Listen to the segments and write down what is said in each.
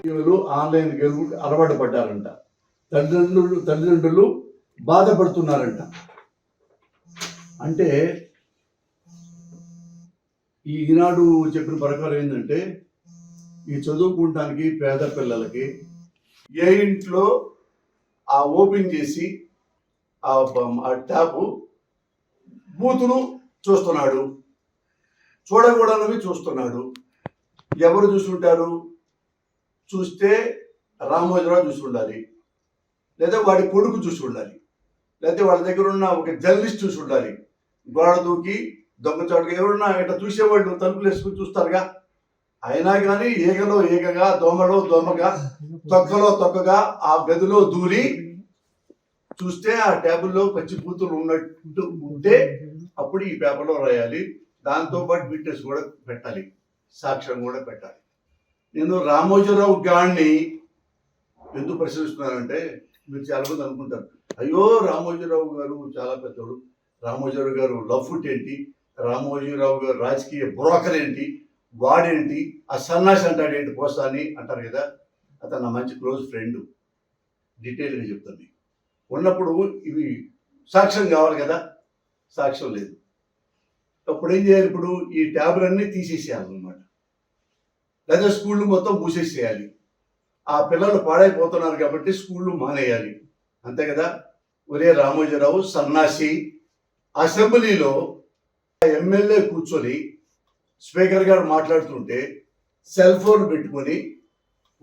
వీళ్ళు online game అలవాటు పడ్డారంట. తల్లిదండ్రులు బాధపడుతున్నారంట. అంటే ఈనాడు చెప్పిన ప్రకారం ఏంటంటే, ఈ చదువుకోవడానికి పేద పిల్లలకి ఏ ఇంట్లో ఆ ఓపెన్ చేసి ఆ ట్యాబ్ బూతులు చూస్తున్నాడు, చూడకూడనివి చూస్తున్నాడు. ఎవరు చూస్తుంటారు? చూస్తే రామోజీరావు చూసి ఉండాలి, లేదా వాడి కొడుకు చూసి ఉండాలి, లేకపోతే వాళ్ళ దగ్గర ఉన్న ఒక జర్నలిస్ట్ చూసి ఉండాలి. గోడ దూకి దొంగచాటుగా ఎవరున్నా ఇట్లా చూసేవాళ్ళు తలుపులు వేసుకుని చూస్తారుగా. అయినా కానీ ఈగలో ఈగగా, దోమలో దోమగా, తొక్కలో తొక్కగా ఆ గదిలో దూరి చూస్తే ఆ టేబుల్లో పచ్చి పూతులు ఉన్నట్టు ఉంటే అప్పుడు ఈ పేపర్లో రాయాలి. దాంతోపాటు విట్నెస్ కూడా పెట్టాలి, సాక్ష్యం కూడా పెట్టాలి. నేను రామోజీరావు గారిని ఎందుకు ప్రశ్నిస్తున్నానంటే, మీరు చాలా మంది అనుకుంటారు, అయ్యో రామోజీరావు గారు చాలా పెద్దోడు, రామోజీరావు గారు లవ్ ఫుట్ ఏంటి, రామోజీరావు గారు రాజకీయ బ్రోకర్ ఏంటి, వాడేంటి, ఆ సన్నాసి అంటాడు ఏంటి పోస్తాని అంటారు కదా. అతను నా మంచి క్లోజ్ ఫ్రెండ్. డీటెయిల్గా చెప్తాను. ఉన్నప్పుడు ఇవి సాక్ష్యం కావాలి కదా, సాక్ష్యం లేదు. అప్పుడు ఏం చేయాలి? ఇప్పుడు ఈ ట్యాబ్లన్నీ తీసేసేయాలన్నమాట, లేదా స్కూళ్ళు మొత్తం మూసేసేయాలి. ఆ పిల్లలు పాడైపోతున్నారు కాబట్టి స్కూళ్ళు మానేయాలి, అంతే కదా. ఒరే రామోజీరావు సన్నాసి, అసెంబ్లీలో ఎమ్మెల్యే కూర్చొని స్పీకర్ గారు మాట్లాడుతుంటే సెల్ ఫోన్ పెట్టుకొని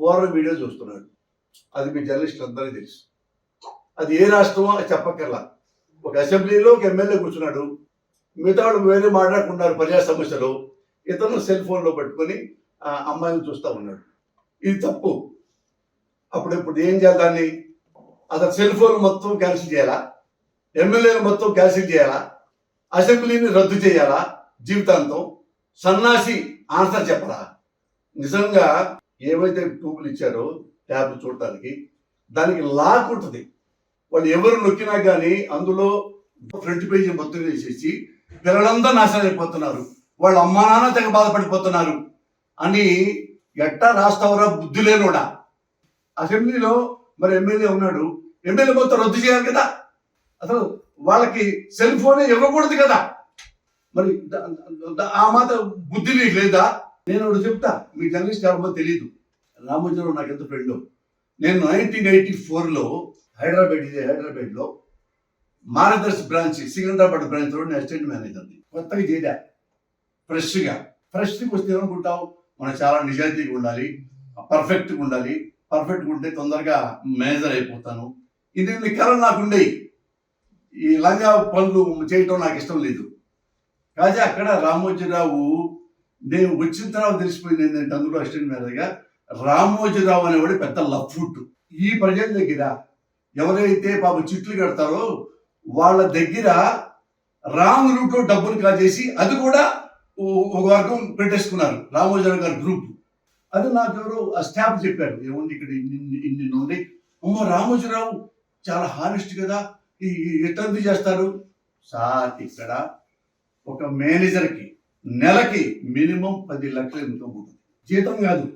ఓవర్ వీడియో చూస్తున్నాడు. అది మీ జర్నలిస్టులు అందరికీ తెలుసు. అది ఏ రాష్ట్రమో చెప్పక్కర్లా. ఒక అసెంబ్లీలో ఒక ఎమ్మెల్యే కూర్చున్నాడు, మిగతా వాళ్ళు వేరే మాట్లాడుకున్నారు ప్రజా సమస్యలు, ఇతను సెల్ ఫోన్లో పెట్టుకొని అమ్మాయిని చూస్తూ ఉన్నాడు. ఇది తప్పు. ఇప్పుడు ఏం చేయాలి? దాన్ని అతను సెల్ ఫోన్ మొత్తం క్యాన్సిల్ చేయాలా, ఎమ్మెల్యేలు మొత్తం క్యాన్సిల్ చేయాలా, అసెంబ్లీని రద్దు చేయాలా జీవితాంతం? సన్నాసి ఆన్సర్ చెప్పరా? నిజంగా ఏవైతే ట్యూబులు ఇచ్చారో ట్యాబ్ చూడటానికి, దానికి లాక్ ఉంటుంది. వాళ్ళు ఎవరు నొక్కినా కానీ అందులో ఫ్రంట్ పేజీ మొత్తం వేసేసి పిల్లలంతా నాశనం అయిపోతున్నారు, వాళ్ళ అమ్మా నాన్న తెగ బాధపడిపోతున్నారు అని ఎట్టా రాస్తావరా బుద్ధి లేనోడా? అసెంబ్లీలో మరి ఎమ్మెల్యే ఉన్నాడు, ఎమ్మెల్యే మొత్తం రద్దు చేయాలి కదా. అసలు వాళ్ళకి సెల్ ఫోనే ఇవ్వకూడదు కదా. మరి ఆ మాట బుద్ధి నీకు లేదా? నేను ఒకటి చెప్తా, మీ జర్నలిస్ట్ ఎవరో తెలియదు. రామోజీరావు నాకు ఎంత ఫ్రెండ్. నేను 1984లో హైదరాబాద్లో మార్గదర్శి బ్రాంచ్, సికింద్రాబాద్ బ్రాంచ్ లో అసిస్టెంట్ మేనేజర్ని కొత్తగా చేరా. ఫ్రెష్గా వస్తే ఏమనుకుంటావు? మనం చాలా నిజాయితీగా ఉండాలి, పర్ఫెక్ట్గా ఉండాలి. పర్ఫెక్ట్గా ఉంటే తొందరగా మేనేజర్ అయిపోతాను. ఇది కళలు నాకుండే. ఈ లంగా పనులు చేయటం నాకు ఇష్టం లేదు. కాజా అక్కడ రామోజీరావు, నేను వచ్చిన తర్వాత తెలిసిపోయింది ఏంటంటే, అందులో అసిస్టెంట్ మేనేజర్గా రామోజీరావు అనేవాడు పెద్ద లవ్ ఫుట్. ఈ ప్రజల దగ్గర ఎవరైతే పాపం చిట్లు కడతారో వాళ్ళ దగ్గర రాంగ్ రూట్ లో డబ్బులు కాజేసి అది కూడా ఒక వర్గం పెట్టేసుకున్నారు, రామోజీరావు గారి గ్రూప్. అది నాకు ఎవరు ఆ స్టాఫ్ చెప్పారు, ఏముంది ఇక్కడ ఇన్ని నుండి, అమ్మో రామోజీరావు చాలా హానెస్ట్ కదా, ఎట్లా చేస్తారు సార్? ఇక్కడ ఒక మేనేజర్కి నెలకి మినిమం 10 లక్షలు ఇన్కమ్ ఉంటుంది, జీతం కాదు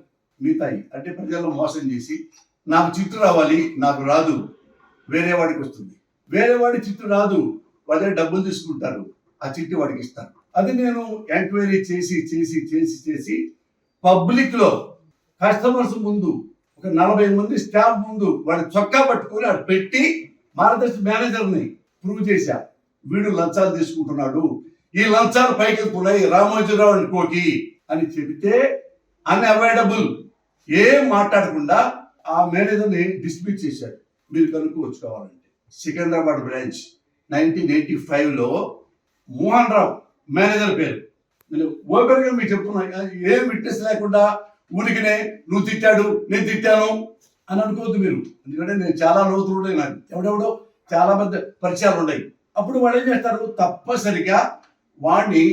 మిగతాయి. అంటే ప్రజల్లో మోసం చేసి నాకు చిట్టు రావాలి, నాకు రాదు, వేరే వాడికి వస్తుంది, వేరే వాడి చిట్టు రాదు, వాళ్ళే డబ్బులు తీసుకుంటారు, ఆ చిట్టు వాడికి ఇస్తారు. అది నేను ఎంక్వైరీ చేసి చేసి చేసి చేసి పబ్లిక్లో కస్టమర్స్ ముందు ఒక 40 మంది స్టాఫ్ ముందు వాడి చొక్కా పట్టుకొని అటు పెట్టి మార్గదర్శి మేనేజర్ని ప్రూవ్ చేశా, వీడు లంచాలు తీసుకుంటున్నాడు, ఈ లంచాలు పైకి వెళ్తున్నాయి రామోజీరావు అనుకోకి అని చెబితే అన్అవాయిడబుల్ ఏం మాట్లాడకుండా ఆ మేనేజర్ని డిస్మిస్ చేశాడు. మీరు కనుక్కోవచ్చు కావాలంటే. సికింద్రాబాద్ బ్రాంచ్ 1985లో మోహన్ రావు మేనేజర్ పేరు. నేను ఓపెన్గా మీకు చెప్తున్నా, ఏం విట్నెస్ లేకుండా ఊరికినే నువ్వు తిట్టాడు నేను తిట్టాను అని అనుకోవద్దు మీరు. ఎందుకంటే నేను చాలా లోతులు ఉన్నాయి, నాకు ఎవడెవడో చాలా పెద్ద పరిచయాలు ఉన్నాయి. అప్పుడు వాళ్ళు ఏం చేస్తారు, తప్పనిసరిగా వాడిని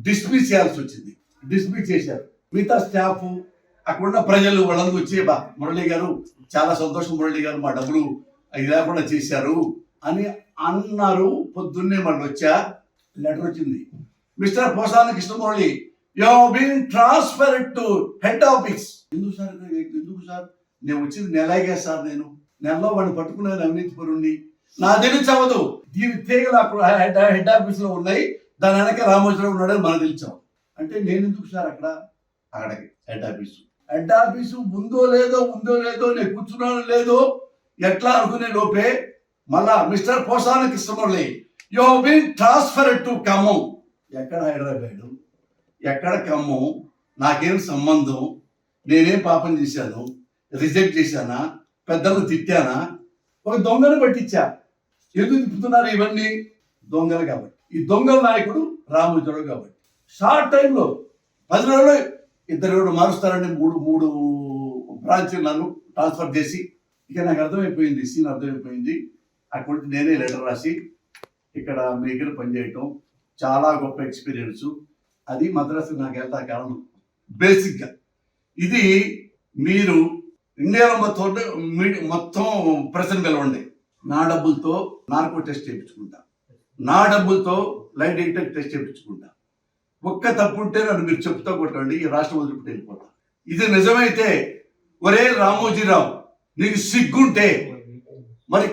డిస్మిస్ చేయాల్సి వచ్చింది. డిస్మిస్ చేశారు. మిగతా స్టాఫ్, అక్కడున్న ప్రజలు వాళ్ళందరూ వచ్చి, మురళి గారు చాలా సంతోషం, మురళి గారు మా డబ్బులు ఇది లేకుండా చేశారు అని అన్నారు. పొద్దున్నే మళ్ళీ వచ్చా, లెటర్ వచ్చింది, mister Posani Krishnamurali, you have been transferred to head office. ఎందుకు సార్ నేను వచ్చింది నెలాగే సార్, నేను నెలలో వాడిని పట్టుకున్నాను అవినీతి పరుణ్ణి. నా తెలిచవదు. దీని తీగలు అక్కడ హెడ్ ఆఫీస్ లో ఉన్నాయి, దాని వెనక రామోజీరావు ఉన్నాడని మనకు తెలిసాం. అంటే నేను ఎందుకు సార్ అక్కడికి హెడ్ ఆఫీసు ఉందో లేదో నేను కూర్చున్నాను లేదో ఎట్లా అనుకునే లోపే మళ్ళా mister Posani Krishnamurali, you have been transferred to Khammam. ఎక్కడ హైదరాబాదు, ఎక్కడ ఖమ్మం, నాకేం సంబంధం, నేనేం పాపం చేశాను, రిజెక్ట్ చేశానా, పెద్దలను తిట్టానా? ఒక దొంగను పట్టించా. ఎందుకు తిప్పుతున్నారు ఇవన్నీ? దొంగలు కాబట్టి. ఈ దొంగల నాయకుడు రామోజీరావు కాబట్టి షార్ట్ టైంలో 10 రోజులు ఇద్దరు మారుస్తారని మూడు బ్రాంచ్లు నన్ను ట్రాన్స్ఫర్ చేసి, ఇక నాకు అర్థమైపోయింది, సీన్ అర్థమైపోయింది. అక్కడ నేనే లెటర్ రాసి ఇక్కడ మీ దగ్గర పనిచేయటం చాలా గొప్ప ఎక్స్పీరియన్స్. అది మద్రాసు నాకు వెళ్తా కారణం. బేసిక్గా ఇది మీరు ఇండియాలో మొత్తం ప్రెసెంట్ పిలవండి. నా డబ్బులతో నార్కో టెస్ట్ చేయించుకుంటా, నా డబ్బులతో లైట్ డిటెక్టర్ టెస్ట్ చేయించుకుంటా. ఒక్క తప్పు ఉంటే నన్ను మీరు చెప్తా కొట్టండి, ఈ రాష్ట్రం వదిలిపెట్టి వెళ్ళిపోతా. ఇది నిజమైతే ఒరే రామోజీరావు, నీకు సిగ్గుంటే మరి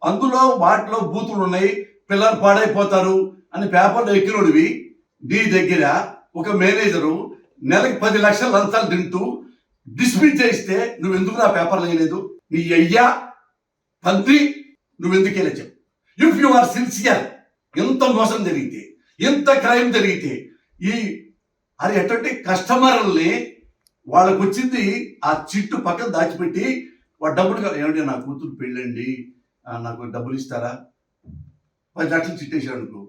అందులో వాటిలో బూతులు ఉన్నాయి, పిల్లలు పాడైపోతారు అని పేపర్లో ఎక్కినోడివి, నీ దగ్గర ఒక మేనేజరు నెలకి 10 లక్షల లంచాలు తింటూ డిస్మిస్ చేస్తే నువ్వు ఎందుకు నా పేపర్లు వేయలేదు? నీ అయ్యా తండ్రి నువ్వెందుకు వెళ్ళా చెప్పు. ఇఫ్ యు ఆర్ సిన్సియర్, ఎంత మోసం జరిగితే, ఎంత క్రైమ్ జరిగితే, అది ఎటువంటి కస్టమర్లని వాళ్ళకు వచ్చింది ఆ చిట్టు పక్కన దాచిపెట్టి వాడు డబ్బులు ఏమంటే నా కూతురు పెళ్ళండి, నాకు డబ్బులు ఇస్తారా, 10 లక్షలు చిట్టేసాడు అనుకో,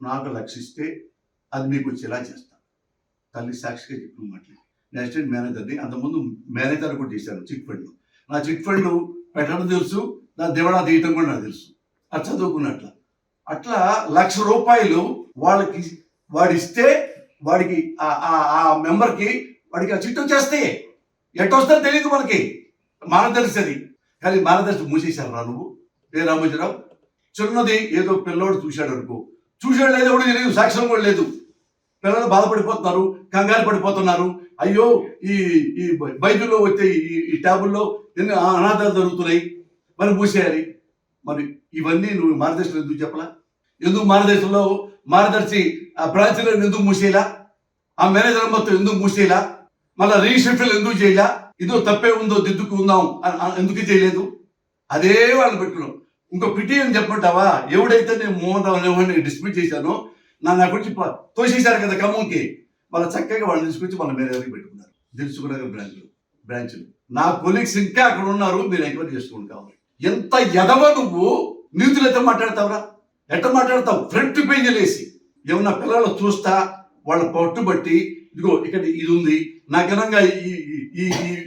నాకు 1 లక్ష ఇస్తే అది మీకు వచ్చేలా చేస్తాను. తల్లి సాక్షిగా చెప్పిన మాటలు. నెక్స్ట్ మేనేజర్ని అంతకుముందు మేనేజర్ కూడా చేశాను చిట్ ఫండ్. నా చిట్ ఫండ్ పెట్టడం తెలుసు, నా దివాళా తీయటం కూడా నాకు తెలుసు. అది చదువుకున్నట్ల అట్లా 1 లక్ష రూపాయలు వాళ్ళకి వాడిస్తే వాడికి ఆ మెంబర్కి వాడికి ఆ చిట్టు వచ్చేస్తే ఎట్టొస్తుందో తెలియదు మనకి, మార్గదర్శి అది. కానీ మార్గదర్శి మూసేశారు రా నువ్వు. ఏ రామోజీరావు చిన్నది ఏదో పిల్లోడు చూశాడు అనుకో, చూశాడు లేదో కూడా తెలియదు, సాక్ష్యం కూడా లేదు. పిల్లలు బాధపడిపోతున్నారు, కంగారు పడిపోతున్నారు. అయ్యో ఈ బైబిల్లో వచ్చే ఈ ట్యాబుల్లో ఎన్ని అనాథాలు జరుగుతున్నాయి, మరి మూసేయాలి. మరి ఇవన్నీ నువ్వు మార్గదర్శిలో ఎందుకు చెప్పలా? ఎందుకు మార్గదర్శిలో మార్గదర్శి ఆ బ్రాంచ్లో ఎందుకు మూసేలా? ఆ మేనేజర్ మొత్తం ఎందుకు మూసేలా? మళ్ళీ రీషెఫిల్ ఎందుకు చేయలా? ఇదో తప్పే ఉందో దిద్దుకుందాం ఎందుకు చేయలేదు? అదే వాళ్ళు పెట్టుకున్నాం. ఇంకో పిటి అని చెప్పమంటావా? ఎవడైతే నేను మోహన్ రావు డిస్మిస్ చేశానో నా గురించి తోసేశారు కదా ఖమ్మంకి, వాళ్ళ చక్కగా వాళ్ళని తీసుకొచ్చి వాళ్ళ మేనేజర్కి పెట్టుకున్నారు. తెలుసుకున్నారు బ్రాంచ్లు. నా కొలీగ్స్ ఇంకా అక్కడ ఉన్నారు, మీరు ఎంక్వైరీ చేసుకోండి కావాలి. ఎంత ఎదవ నువ్వు, నీతులు ఎట్లా మాట్లాడతావురా? ఎట్లా మాట్లాడతావు? ఫ్రంట్ పేజీలు వేసి ఏమన్నా పిల్లలు చూస్తా వాళ్ళ పట్టుబట్టి, ఇదిగో ఇక్కడ ఇది ఉంది, నా ఘనంగా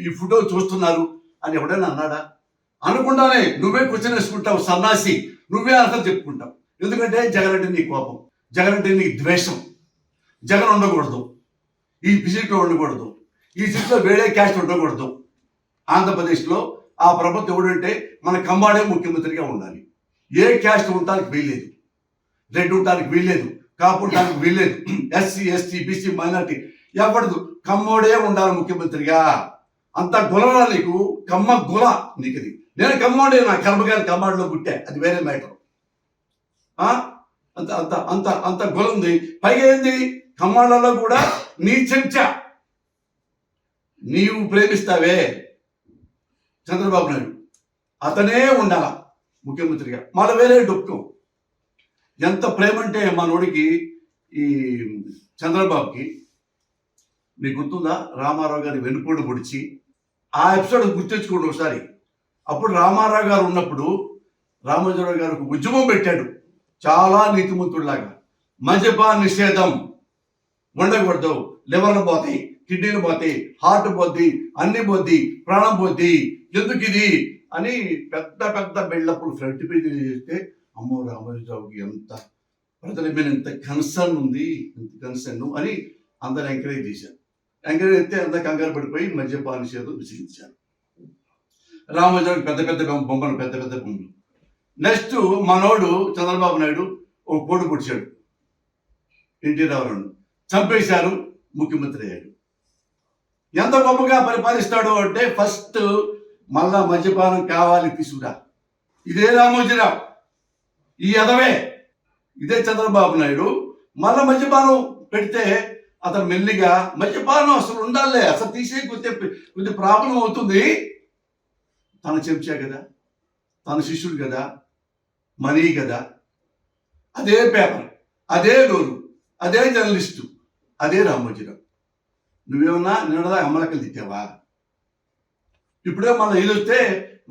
ఈ ఫోటో చూస్తున్నారు అని ఎవడైనా అన్నాడా? అనుకుంటానే నువ్వే క్వశ్చన్ వేసుకుంటావు సన్నాసి, నువ్వే అర్థం చెప్పుకుంటావు. ఎందుకంటే జగన్ అంటే నీ కోపం, జగన్ అంటే నీ ద్వేషం. జగన్ ఉండకూడదు, ఈ సీట్లో ఉండకూడదు, ఈ సీట్లో వేరే క్యాస్ట్ ఉండకూడదు. ఆంధ్రప్రదేశ్లో ఆ ప్రభుత్వం ఎవడంటే మన కమ్మాడే ముఖ్యమంత్రిగా ఉండాలి. ఏ క్యాస్ట్ ఉండటానికి వీల్లేదు, రెడ్ ఉండటానికి వీల్లేదు, కాపు ఉండటానికి వీల్లేదు, ఎస్సీ ఎస్టీ బీసీ మైనార్టీ ఎవడదు, కమ్మోడే ఉండాలి ముఖ్యమంత్రిగా. అంత గులరా నీకు, కమ్మ గుల నీకు. ఇది నేను కమ్మోడే, నా కర్మగారి కమ్మాడిలో పుట్టా, అది వేరే మ్యాటర్. అంత అంత అంత అంత గుల ఉంది. పైగా ఏంది, కమ్మాళ్ళలో కూడా నీ చెంచా నీవు ప్రేమిస్తావే చంద్రబాబు నాయుడు, అతనే ఉండాల ముఖ్యమంత్రిగా. మళ్ళీ వేరే దుఃఖం. ఎంత ప్రేమ అంటే మనోడికి ఈ చంద్రబాబుకి. మీకు గుర్తుందా రామారావు గారి వెనుకోడు పొడిచి? ఆ ఎపిసోడ్ గుర్తించుకోండి ఒకసారి. అప్పుడు రామారావు గారు ఉన్నప్పుడు రామోజీరావు గారు ఒక ఉద్యమం పెట్టాడు, చాలా నీతిమంతుడిలాగా. మద్యపాన నిషేధం ఉండకూడదు, లివర్లు పోతాయి, కిడ్నీలు పోతాయి, హార్ట్ పోద్ది, అన్ని పోద్ది, ప్రాణం పోద్ది, ఎందుకు ఇది అని పెద్ద పెద్ద బిల్డప్లు ఫ్రంట్ పేజీలు చేస్తే, అమ్మో రామోజీరావుకి ఎంత ప్రజల మీద ఎంత కన్సర్న్ ఉంది, ఎంత కన్సర్న్ అని అందరు ఎంకరేజ్ చేశారు. ఎంకరేజ్ అయితే అంత కంగారు పడిపోయి మద్యపాన నిషేధం విసిగించారు. రామోజీరావుకి పెద్ద పెద్ద బొమ్మలు, పెద్ద పెద్ద బొమ్మలు. నెక్స్ట్ మనోడు చంద్రబాబు నాయుడు ఒక కోడి పొడిచాడు, ఎన్టీ రామారావు చంపేశారు, ముఖ్యమంత్రి అయ్యాడు. ఎంత గొప్పగా పరిపాలిస్తాడు అంటే, ఫస్ట్ మళ్ళా మద్యపానం కావాలి తీసుకురా. ఇదే రామోజీరావు, ఈ అదవే, ఇదే చంద్రబాబు నాయుడు మళ్ళా మద్యపానం పెడితే అతను మెల్లిగా మద్యపానం అసలు ఉండాలే, అసలు తీసే కొద్ది ప్రాబ్లం అవుతుంది. తన చెంచా కదా, తన శిష్యుడు కదా, మనీ కదా, అదే పేపర్, అదే నోరు, అదే జర్నలిస్టు, అదే రామోజీరావు. నువ్వేమన్నా నిన్నదా అమ్మలక్కలు తిట్టావా? ఇప్పుడే మళ్ళీ ఇది వస్తే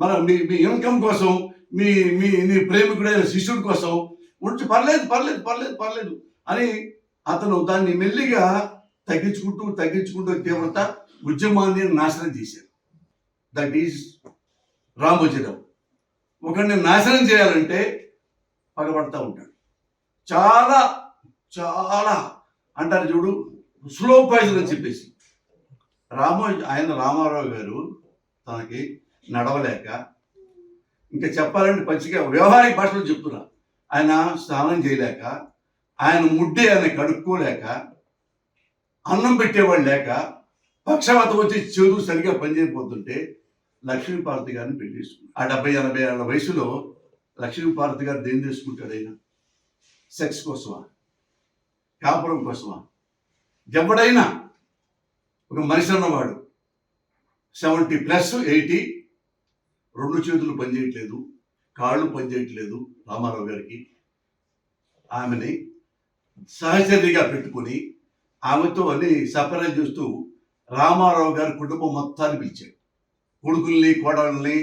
మన మీ ఇన్కమ్ కోసం, నీ ప్రేమికుడైన శిష్యుడి కోసం ఉంచి పర్లేదు అని అతను దాన్ని మెల్లిగా తగ్గించుకుంటూ తీవ్రత ఉద్యమాన్ని నాశనం చేశాడు. That is Ramoji Rao. ఒకరిని నాశనం చేయాలంటే పగబడతా ఉంటాడు. చాలా చాలా అంటారు చూడు, స్లో పాయిజన్ అని చెప్పేసి. రామారావు గారు తనకి నడవలేక, ఇంకా చెప్పాలంటే పచ్చిగా వ్యవహారిక భాషలో చెప్తున్నా, ఆయన స్నానం చేయలేక, ఆయన ముడ్డి ఆయన కడుక్కోలేక, అన్నం పెట్టేవాళ్ళు లేక, పక్షవాతం వచ్చి చెడు సరిగా పనిచేయకపోతుంటే లక్ష్మీపార్వతి గారిని పెళ్లి చేసుకున్నాడు. ఆ 70-80 ఏళ్ళ వయసులో లక్ష్మీపార్వతి గారు దేని చేసుకుంటాడు? ఆయన సెక్స్ కోసమా, కాపురం కోసమా? ఎవడైనా ఒక మనిషి అన్నవాడు 70+ 80, 2 చేతులు పనిచేయట్లేదు, కాళ్ళు పనిచేయట్లేదు రామారావు గారికి, ఆమెని సహచర్యగా పెట్టుకుని ఆమెతో అన్ని సపరేట్ చేస్తూ రామారావు గారి కుటుంబం మొత్తాన్ని పిలిచాడు. కొడుకుల్ని, కోడల్ని,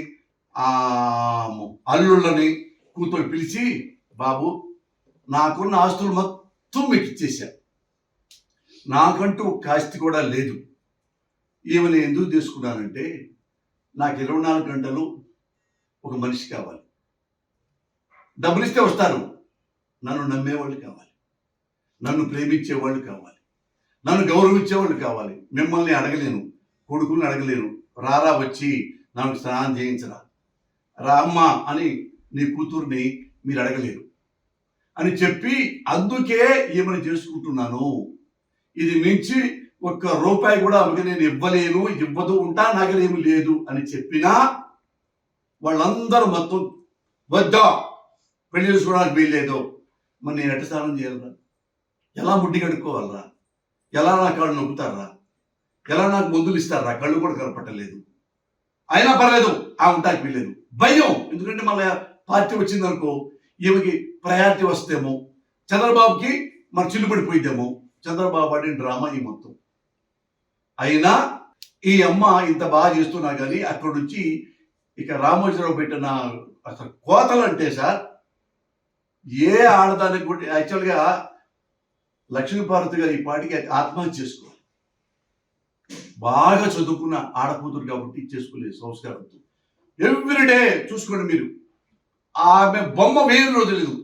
అల్లుళ్ళని, కూతురు పిలిచి, బాబు నాకున్న ఆస్తులు మొత్తం మీకు ఇచ్చేశా, నాకంటూ ఒక ఆస్తి కూడా లేదు. ఈమెను ఎందుకు తీసుకున్నానంటే నాకు 24 గంటలు ఒక మనిషి కావాలి, డబ్బులు ఇస్తే వస్తారు, నన్ను నమ్మేవాళ్ళు కావాలి, నన్ను ప్రేమించేవాళ్ళు కావాలి, నన్ను గౌరవించేవాళ్ళు కావాలి. మిమ్మల్ని అడగలేను, కొడుకుల్ని అడగలేను, రారా వచ్చి నాకు స్నానం చేయించరా, రామ్మ అని నీ కూతుర్ని మీరు అడగలేరు అని చెప్పి, అందుకే ఈమెను చేసుకుంటున్నాను. ఇది మించి ₹1 కూడా ఆమెకి నేను ఇవ్వలేను, ఇవ్వదు ఉంటా, నాగలేమి లేదు అని చెప్పినా వాళ్ళందరూ మొత్తం వద్దా, పెళ్లి చేసుకోవడానికి వీల్లేదు. మరి నేను ఎట్ట స్నానం చేయాలరా, ఎలా ముడ్డి కడుక్కోవాలరా, ఎలా నా కాళ్ళు నొక్కుతారా, ఎలా నాకు మందులు ఇస్తారా, కళ్ళు కూడా కనపట్టలేదు, అయినా పర్లేదు ఆ ఉంటాకి వీల్లేదు. భయం, ఎందుకంటే మళ్ళీ పార్టీ వచ్చిందనుకో ఈమెకి ప్రయారిటీ వస్తేమో, చంద్రబాబుకి మరి చిల్లుపడిపోయిద్దేమో. చంద్రబాబు ఆడిన డ్రామా ఈ మొత్తం. అయినా ఈ అమ్మ ఇంత బాగా చేస్తున్నా కానీ అక్కడి నుంచి ఇక రామోజీరావు పెట్టిన అసలు కోతలు అంటే సార్, ఏ ఆడదానికి కూడా యాక్చువల్గా లక్ష్మీపార్వతి గారు ఈ పాటికి ఆత్మహత్య చేసుకోవాలి. బాగా చదువుకున్న ఆడకూతురు కాబట్టి చేసుకోలేదు సంస్కారంతో. ఎవ్రీడే చూసుకోండి మీరు, ఆమె బొమ్మ వేరే రోజు లేదు,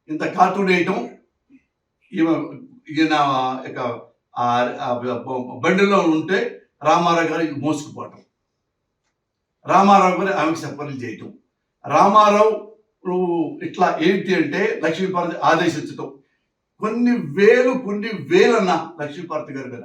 ఇంత కార్టూన్ వేయటం, ఈయన ఇక బండిలో ఉంటే రామారావు గారు మోసుకుపోవటం, రామారావు గారు ఆమెకి సపర్లు చేయటం, రామారావు ఇట్లా ఏంటి అంటే లక్ష్మీపార్వతి ఆదేశించటం, కొన్ని వేలన్న లక్ష్మీపార్వతి గారి మీద.